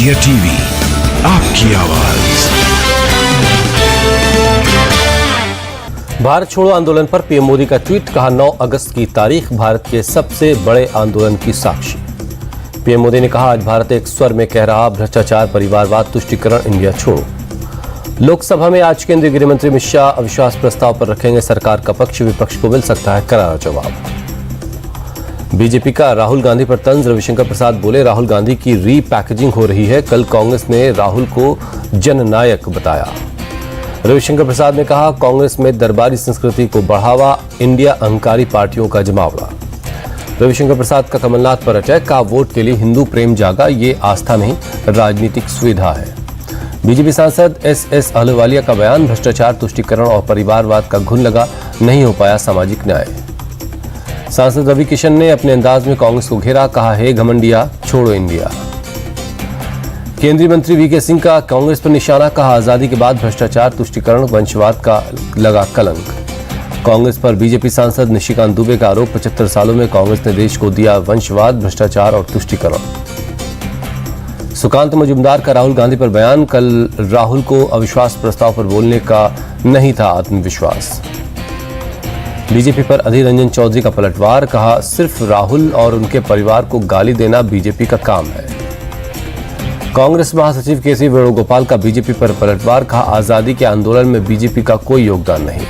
India TV, आपकी आवाज। भारत छोड़ो आंदोलन पर पीएम मोदी का ट्वीट, कहा 9 अगस्त की तारीख भारत के सबसे बड़े आंदोलन की साक्षी। पीएम मोदी ने कहा आज भारत एक स्वर में कह रहा भ्रष्टाचार, परिवारवाद, तुष्टीकरण, इंडिया छोड़ो। लोकसभा में आज केंद्रीय गृह मंत्री अमित शाह अविश्वास प्रस्ताव पर रखेंगे सरकार का पक्ष, विपक्ष को मिल सकता है करारा जवाब। बीजेपी का राहुल गांधी पर तंज, रविशंकर प्रसाद बोले राहुल गांधी की रीपैकेजिंग हो रही है, कल कांग्रेस ने राहुल को जननायक बताया। रविशंकर प्रसाद ने कहा कांग्रेस में दरबारी संस्कृति को बढ़ावा, इंडिया अहंकारी पार्टियों का जमावड़ा। रविशंकर प्रसाद का कमलनाथ पर अटैक, कहा वोट के लिए हिंदू प्रेम जागा, ये आस्था नहीं राजनीतिक सुविधा है। बीजेपी सांसद एस अहलुवालिया का बयान, भ्रष्टाचार, तुष्टीकरण और परिवारवाद का घुन लगा, नहीं हो पाया सामाजिक न्याय। सांसद रवि किशन ने अपने अंदाज में कांग्रेस को घेरा, कहा हे घमंडिया छोड़ो इंडिया। केंद्रीय मंत्री वीके सिंह का कांग्रेस पर निशाना, कहा आजादी के बाद भ्रष्टाचार, तुष्टीकरण, वंशवाद का लगा कलंक। कांग्रेस पर बीजेपी सांसद निशिकांत दुबे का आरोप, 75 सालों में कांग्रेस ने देश को दिया वंशवाद, भ्रष्टाचार और तुष्टीकरण। सुकांत मजूमदार का राहुल गांधी पर बयान, कल राहुल को अविश्वास प्रस्ताव पर बोलने का नहीं था आत्मविश्वास। बीजेपी पर अधीर रंजन चौधरी का पलटवार, कहा सिर्फ राहुल और उनके परिवार को गाली देना बीजेपी का काम है। कांग्रेस महासचिव केसी वेणुगोपाल का बीजेपी पर पलटवार, कहा आजादी के आंदोलन में बीजेपी का कोई योगदान नहीं।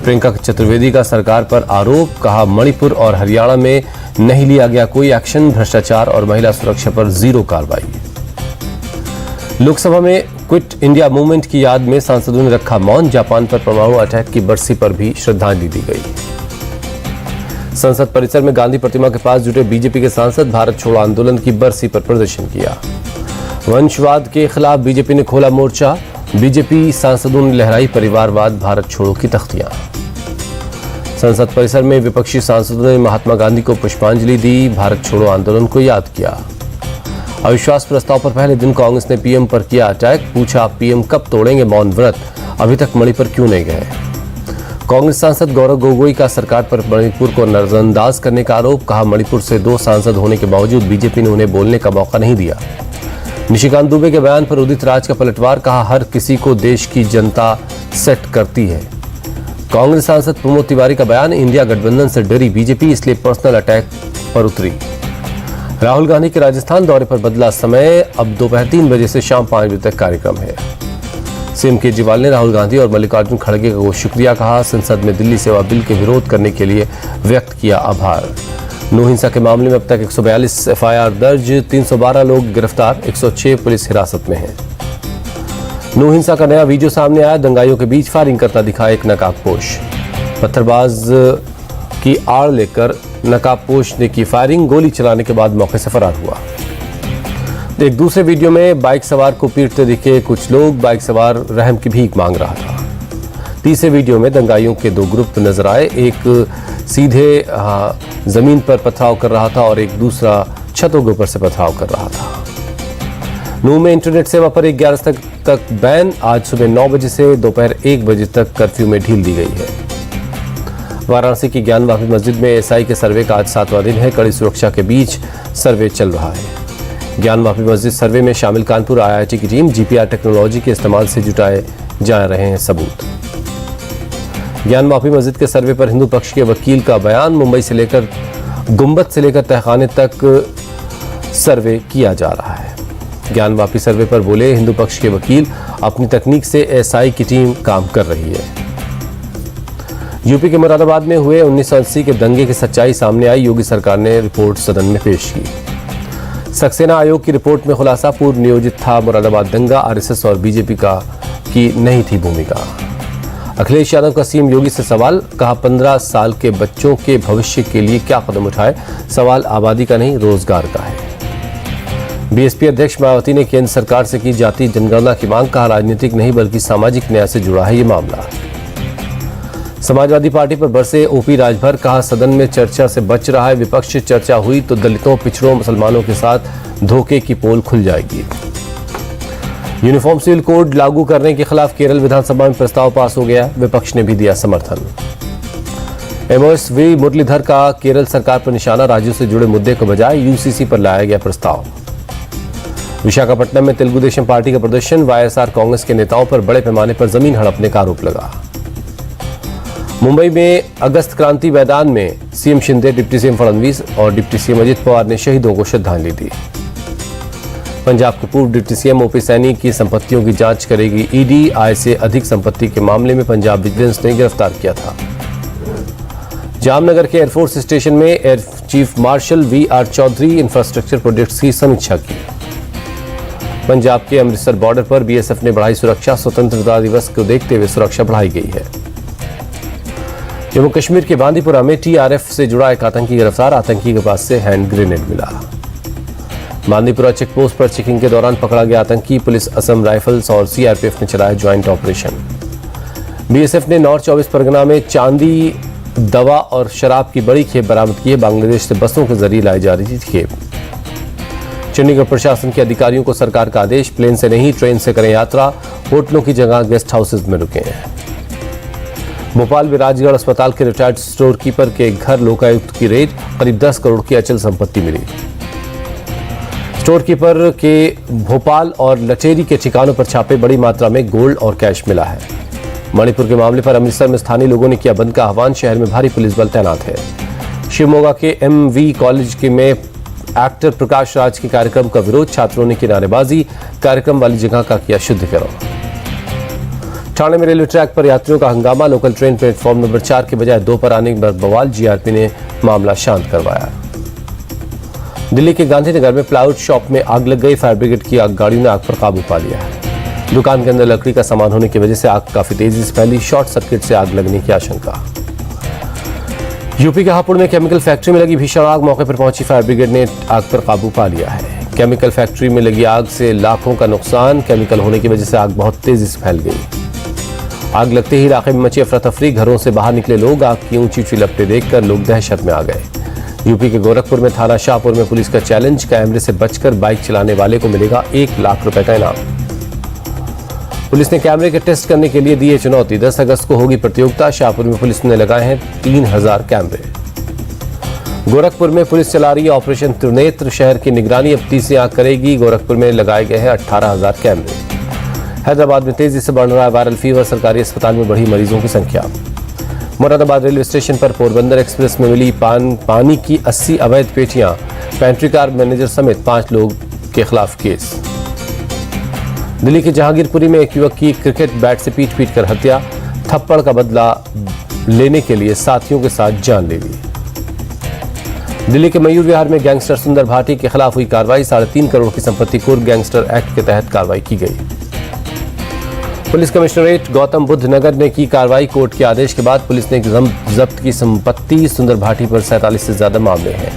प्रियंका चतुर्वेदी का सरकार पर आरोप, कहा मणिपुर और हरियाणा में नहीं लिया गया कोई एक्शन, भ्रष्टाचार और महिला सुरक्षा पर जीरो कार्रवाई। लोकसभा में क्विट इंडिया मूवमेंट की याद में सांसदों ने रखा मौन, जापान पर परमाणु अटैक की बरसी पर भी श्रद्धांजलि दी गई। संसद परिसर में गांधी प्रतिमा के पास जुटे बीजेपी के सांसद, भारत छोड़ो आंदोलन की बरसी पर प्रदर्शन किया। वंशवाद के खिलाफ बीजेपी ने खोला मोर्चा, बीजेपी सांसदों ने लहराई परिवारवाद, भारत छोड़ो की तख्तियां। संसद परिसर में विपक्षी सांसदों ने महात्मा गांधी को पुष्पांजलि दी, भारत छोड़ो आंदोलन को याद किया। अविश्वास प्रस्ताव पर पहले दिन कांग्रेस ने पीएम पर किया अटैक, पूछा पीएम कब तोड़ेंगे मौन व्रत, अभी तक मणिपुर क्यों नहीं गए। कांग्रेस सांसद गौरव गोगोई का सरकार पर मणिपुर को नजरअंदाज करने का आरोप, कहा मणिपुर से 2 सांसद होने के बावजूद बीजेपी ने उन्हें बोलने का मौका नहीं दिया। निशिकांत दुबे के बयान पर उदित राज का पलटवार, कहा हर किसी को देश की जनता सेट करती है। कांग्रेस सांसद प्रमोद तिवारी का बयान, इंडिया गठबंधन से डरी बीजेपी इसलिए पर्सनल अटैक पर उतरी। राहुल गांधी के राजस्थान दौरे पर बदला समय, अब दोपहर 3 बजे से शाम 5 बजे तक कार्यक्रम है। सीएम केजरीवाल ने राहुल गांधी और मल्लिकार्जुन खड़गे को शुक्रिया कहा, संसद में दिल्ली सेवा बिल के विरोध करने के लिए व्यक्त किया आभार। नौ हिंसा के मामले में अब तक 142 एफआईआर दर्ज, 312 लोग गिरफ्तार, 106 पुलिस हिरासत में हैं। नौ हिंसा का नया वीडियो सामने आया, दंगाइयों के बीच फायरिंग करता दिखा एक नकाबपोश। पत्थरबाज की आड़ लेकर नकाबपोश ने की फायरिंग, गोली चलाने के बाद मौके से फरार हुआ। एक दूसरे वीडियो में बाइक सवार को पीटते दिखे कुछ लोग, बाइक सवार रहम की भीख मांग रहा था। तीसरे वीडियो में दंगाइयों के 2 ग्रुप नजर आए, एक सीधे जमीन पर पथराव कर रहा था और एक दूसरा छतों के ऊपर से पथराव कर रहा था। नूह में इंटरनेट सेवा पर 11 तक बैन, आज सुबह 9 बजे से दोपहर 1 बजे तक कर्फ्यू में ढील दी गई है। वाराणसी की ज्ञान वापी मस्जिद में एसआई के सर्वे का आज 7वां दिन है, कड़ी सुरक्षा के बीच सर्वे चल रहा है। ज्ञान वापी मस्जिद सर्वे में शामिल कानपुर आईआईटी की टीम, जीपीआर टेक्नोलॉजी के इस्तेमाल से जुटाए जा रहे हैं सबूत। ज्ञान वापी मस्जिद के सर्वे पर हिंदू पक्ष के वकील का बयान, मुंबई से लेकर गुंबद से लेकर तहखाने तक सर्वे किया जा रहा है। ज्ञान वापी सर्वे पर बोले हिंदू पक्ष के वकील, अपनी तकनीक से एसआई की टीम काम कर रही है। यूपी के मुरादाबाद में हुए 1980 के दंगे की सच्चाई सामने आई, योगी सरकार ने रिपोर्ट सदन में पेश की। सक्सेना आयोग की रिपोर्ट में खुलासा, पूर्व नियोजित था मुरादाबाद दंगा, आरएसएस और बीजेपी की नहीं थी भूमिका। अखिलेश यादव का सीएम योगी से सवाल, कहा 15 साल के बच्चों के भविष्य के लिए क्या कदम उठाए, सवाल आबादी का नहीं रोजगार का है। बीएसपी अध्यक्ष मायावती ने केंद्र सरकार से की जाति जनगणना की मांग, कहा राजनीतिक नहीं बल्कि सामाजिक न्याय से जुड़ा है ये मामला। समाजवादी पार्टी पर बरसे ओपी राजभर, कहा सदन में चर्चा से बच रहा है विपक्ष, चर्चा हुई तो दलितों, पिछड़ों, मुसलमानों के साथ धोखे की पोल खुल जाएगी। यूनिफॉर्म सिविल कोड लागू करने के खिलाफ केरल विधानसभा में प्रस्ताव पास हो गया, विपक्ष ने भी दिया समर्थन। एमओएस वी मुरलीधर का केरल सरकार पर निशाना, राज्यों से जुड़े मुद्दे को बजाय यूसीसी पर लाया गया प्रस्ताव। विशाखापट्टनम में तेलुगु देशम पार्टी का प्रदर्शन, वाईएसआर कांग्रेस के नेताओं पर बड़े पैमाने पर जमीन हड़पने का आरोप लगा। मुंबई में अगस्त क्रांति मैदान में CM Shinde, deputy CM Fadnavis और डिप्टी सीएम अजित पवार ने शहीदों को श्रद्धांजलि दी। पंजाब के पूर्व डिप्टी सीएम ओपी सैनी की संपत्तियों की जांच करेगी ईडी। आय से अधिक संपत्ति के मामले में पंजाब विजिलेंस ने गिरफ्तार किया था। जामनगर के एयरफोर्स स्टेशन में air chief marshal VR Chaudhary infrastructure projects की समीक्षा की। पंजाब के अमृतसर बॉर्डर पर बीएसएफ ने बढ़ाई सुरक्षा, स्वतंत्रता दिवस को देखते हुए सुरक्षा बढ़ाई गई है। जम्मू कश्मीर के बांदीपुरा में टीआरएफ से जुड़ा एक आतंकी गिरफ्तार, आतंकी के पास से हैंड ग्रेनेड मिला। बांदीपुरा चेक पोस्ट पर चेकिंग के दौरान पकड़ा गया आतंकी, पुलिस, असम राइफल्स और सीआरपीएफ ने चलाया ज्वाइंट ऑपरेशन। बीएसएफ ने नॉर्थ 24 परगना में चांदी, दवा और शराब की बड़ी खेप बरामद की है। बांग्लादेश से बसों के जरिए लाई जा रही थी खेप। चंडीगढ़ प्रशासन के अधिकारियों को सरकार का आदेश, प्लेन से नहीं ट्रेन से करें यात्रा, होटलों की जगह गेस्ट हाउसेज में रुकें। भोपाल में राजगढ़ अस्पताल के रिटायर्ड स्टोर कीपर के घर लोकायुक्त की रेड, करीब 10 करोड़ की अचल संपत्ति मिली। स्टोर कीपर के भोपाल और लचेरी के ठिकानों पर छापे, बड़ी मात्रा में गोल्ड और कैश मिला है। मणिपुर के मामले पर अमृतसर में स्थानीय लोगों ने किया बंद का आह्वान, शहर में भारी पुलिस बल तैनात है। शिवमोगा के एमवी कॉलेज के में एक्टर प्रकाश राज के कार्यक्रम का विरोध, छात्रों ने की नारेबाजी, कार्यक्रम वाली जगह का किया शुद्धिकरण। ठाणे में रेलवे ट्रैक पर यात्रियों का हंगामा, लोकल ट्रेन प्लेटफॉर्म नंबर 4 के बजाय 2 पर आने पर बवाल, जीआरपी ने मामला शांत करवाया। दिल्ली के गांधीनगर में प्लाईवुड शॉप में आग लग गई, फायर ब्रिगेड की गाड़ियों ने आग पर काबू पा लिया है। दुकान के अंदर लकड़ी का सामान होने की वजह से आग काफी तेजी से फैली, शॉर्ट सर्किट से आग लगने की आशंका। यूपी के हापुड़ में केमिकल फैक्ट्री में लगी भीषण आग, मौके पर पहुंची फायर ब्रिगेड ने आग पर काबू पा लिया है। केमिकल फैक्ट्री में लगी आग से लाखों का नुकसान, केमिकल होने की वजह से आग बहुत तेजी से फैल गई। आग लगते ही इलाके में मची अफरा तफरी, घरों से बाहर निकले लोग, आग की ऊंची ऊंची लपटें देखकर लोग दहशत में आ गए। यूपी के गोरखपुर में थाना शाहपुर में पुलिस का चैलेंज, कैमरे से बचकर बाइक चलाने वाले को मिलेगा 1 लाख रुपए का इनाम। पुलिस ने कैमरे के टेस्ट करने के लिए दी है चुनौती, 10 अगस्त को होगी प्रतियोगिता। शाहपुर में पुलिस ने लगाए हैं 3000 कैमरे। गोरखपुर में पुलिस चला रही है ऑपरेशन त्रिनेत्र, शहर की निगरानी अब तीसरी आंख करेगी। गोरखपुर में लगाए गए हैं 18,000 कैमरे। हैदराबाद में तेजी से बढ़ रहा है वायरल फीवर, सरकारी अस्पताल में बढ़ी मरीजों की संख्या। मुरादाबाद रेलवे स्टेशन पर पोरबंदर एक्सप्रेस में मिली पानी की 80 अवैध पेटियां, पेंट्री कार मैनेजर समेत 5 लोग के खिलाफ केस। दिल्ली के जहांगीरपुरी में एक युवक की क्रिकेट बैट से पीट कर हत्या, थप्पड़ का बदला लेने के लिए साथियों के साथ जान ले ली। दिल्ली के मयूर विहार में गैंगस्टर सुंदर भाटी के खिलाफ हुई कार्रवाई, 3.5 करोड़ की संपत्ति कुर्क गैंगस्टर एक्ट के तहत कार्रवाई की गई। पुलिस कमिश्नरेट गौतम बुद्ध नगर ने की कार्रवाई, कोर्ट के आदेश के बाद पुलिस ने जब्त की संपत्ति, सुंदर भाटी पर 47 से ज्यादा मामले हैं।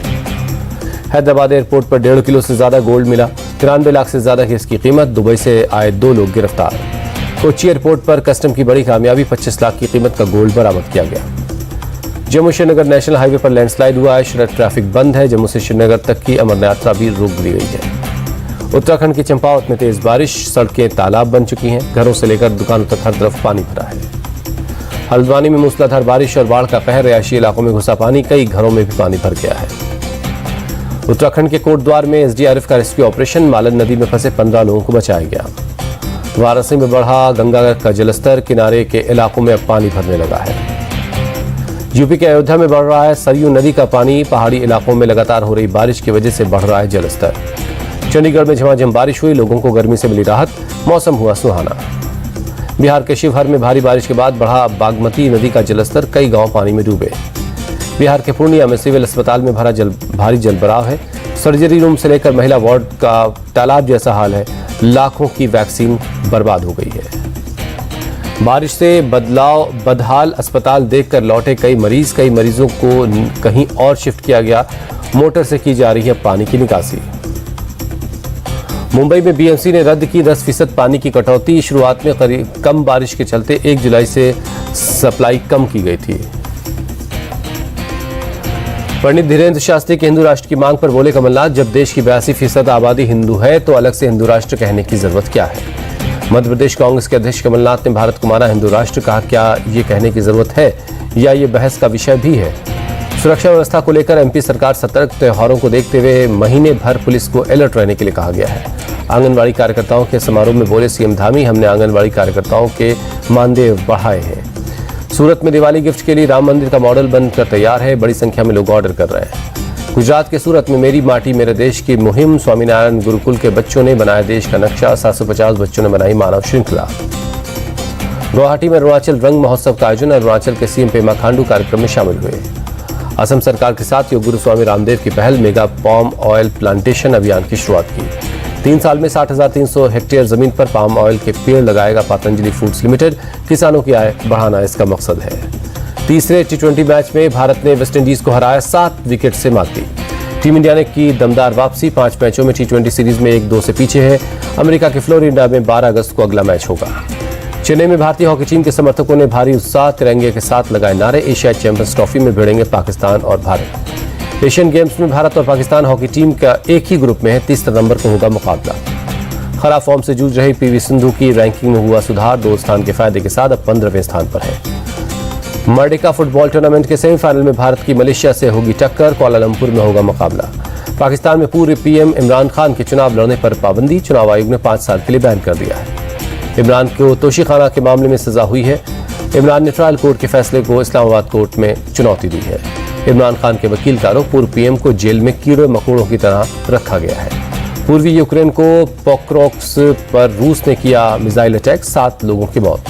हैदराबाद एयरपोर्ट पर 1.5 किलो से ज्यादा गोल्ड मिला, 93 लाख से ज्यादा की इसकी कीमत, दुबई से आए 2 लोग गिरफ्तार। कोच्चि एयरपोर्ट पर कस्टम की बड़ी कामयाबी, 25 लाख की कीमत का गोल्ड बरामद किया गया। जम्मू श्रीनगर नेशनल हाईवे पर लैंडस्लाइड हुआ है, सड़क ट्रैफिक बंद है। जम्मू से श्रीनगर तक की अमर यात्रा भी रोक दी गई है। उत्तराखंड की चंपावत में तेज बारिश, सड़कें तालाब बन चुकी हैं, घरों से लेकर दुकानों तक हर तरफ पानी भरा है। हल्द्वानी में मूसलाधार बारिश और बाढ़ का कहर, रिहायशी इलाकों में घुसा पानी, कई घरों में भी पानी भर गया है। उत्तराखंड के कोटद्वार में एसडीआरएफ का रेस्क्यू ऑपरेशन, मालन नदी में फंसे 15 लोगों को बचाया गया। वाराणसी में बढ़ा गंगा का जलस्तर, किनारे के इलाकों में अब पानी भरने लगा है। यूपी के अयोध्या में बढ़ रहा है सरयू नदी का पानी, पहाड़ी इलाकों में लगातार हो रही बारिश की वजह से बढ़ रहा है जलस्तर। चंडीगढ़ में झमाझम बारिश हुई, लोगों को गर्मी से मिली राहत, मौसम हुआ सुहाना। बिहार के शिवहर में भारी बारिश के बाद बढ़ा बागमती नदी का जलस्तर, कई गांव पानी में डूबे। बिहार के पूर्णिया में सिविल अस्पताल में भारी जलभराव है, सर्जरी रूम से लेकर महिला वार्ड का तालाब जैसा हाल है, लाखों की वैक्सीन बर्बाद हो गई है। बारिश से बदहाल अस्पताल देखकर लौटे कई मरीजों को कहीं और शिफ्ट किया गया, मोटर से की जा रही है पानी की निकासी। मुंबई में बीएमसी ने रद्द की 10% पानी की कटौती, शुरुआत में कम बारिश के चलते 1 जुलाई से सप्लाई कम की गई थी। पंडित धीरेन्द्र शास्त्री के हिंदू राष्ट्र की मांग पर बोले कमलनाथ, जब देश की 82% आबादी हिंदू है तो अलग से हिंदू राष्ट्र कहने की जरूरत क्या है। मध्य प्रदेश कांग्रेस के अध्यक्ष कमलनाथ ने भारत को माना हिंदू राष्ट्र, कहा क्या ये कहने की जरूरत है या ये बहस का विषय भी है। सुरक्षा व्यवस्था को लेकर एमपी सरकार सतर्क, त्योहारों को देखते हुए महीने भर पुलिस को अलर्ट रहने के लिए कहा गया है। आंगनबाड़ी कार्यकर्ताओं के समारोह में बोले सीएम धामी, हमने आंगनबाड़ी कार्यकर्ताओं के मानदेय बढ़ाए हैं। सूरत में दिवाली गिफ्ट के लिए राम मंदिर का मॉडल बनकर तैयार है, बड़ी संख्या में लोग ऑर्डर कर रहे हैं। गुजरात के सूरत में मेरी माटी मेरे देश की मुहिम, स्वामीनारायण गुरुकुल के बच्चों ने बनाया देश का नक्शा, 750 बच्चों ने बनाई मानव श्रृंखला। गुवाहाटी में अरुणाचल रंग महोत्सव का आयोजन, अरुणाचल के सीएम पेमा खांडू कार्यक्रम में शामिल हुए। असम सरकार के साथ योग गुरु स्वामी रामदेव की पहल मेगा पाम ऑयल प्लांटेशन अभियान की शुरुआत की। 3 साल में 60,300 हेक्टेयर जमीन पर पाम ऑयल के पेड़ लगाएगा पतंजलि फूड्स लिमिटेड, किसानों की आय बढ़ाना इसका मकसद है। तीसरे T20 मैच में भारत ने वेस्टइंडीज को हराया, 7 विकेट से मात दी। टीम इंडिया ने की दमदार वापसी, 5 मैचों में T20 सीरीज में 1-2 से पीछे है। अमेरिका के फ्लोरिडा में 12 अगस्त को अगला मैच होगा। चेन्नई में भारतीय हॉकी टीम के समर्थकों ने भारी उत्साह, तिरंगे के साथ लगाए नारे। एशिया चैंपियंस ट्रॉफी में भिड़ेंगे पाकिस्तान और भारत। एशियन गेम्स में भारत और पाकिस्तान हॉकी टीम का एक ही ग्रुप में है, 30 नवंबर को होगा मुकाबला। खराब फॉर्म से जूझ रही पीवी सिंधु की रैंकिंग में हुआ सुधार, 2 स्थान के फायदे के साथ अब 15वें स्थान पर है। मर्डिका फुटबॉल टूर्नामेंट के सेमीफाइनल में भारत की मलेशिया से होगी टक्कर, कुआलालंपुर में होगा मुकाबला। पाकिस्तान में पूर्व पीएम इमरान खान के चुनाव लड़ने पर पाबंदी, चुनाव आयोग ने 5 साल के लिए बैन कर दिया है। इमरान को तोशीखाना के मामले में सजा हुई है। इमरान ने ट्रायल कोर्ट के फैसले को इस्लामाबाद कोर्ट में चुनौती दी है। इमरान खान के वकील का आरोप, पूर्व पीएम को जेल में कीड़े मकोड़ों की तरह रखा गया है। पूर्वी यूक्रेन को पोक्रोक्स पर रूस ने किया मिसाइल अटैक, 7 लोगों की मौत।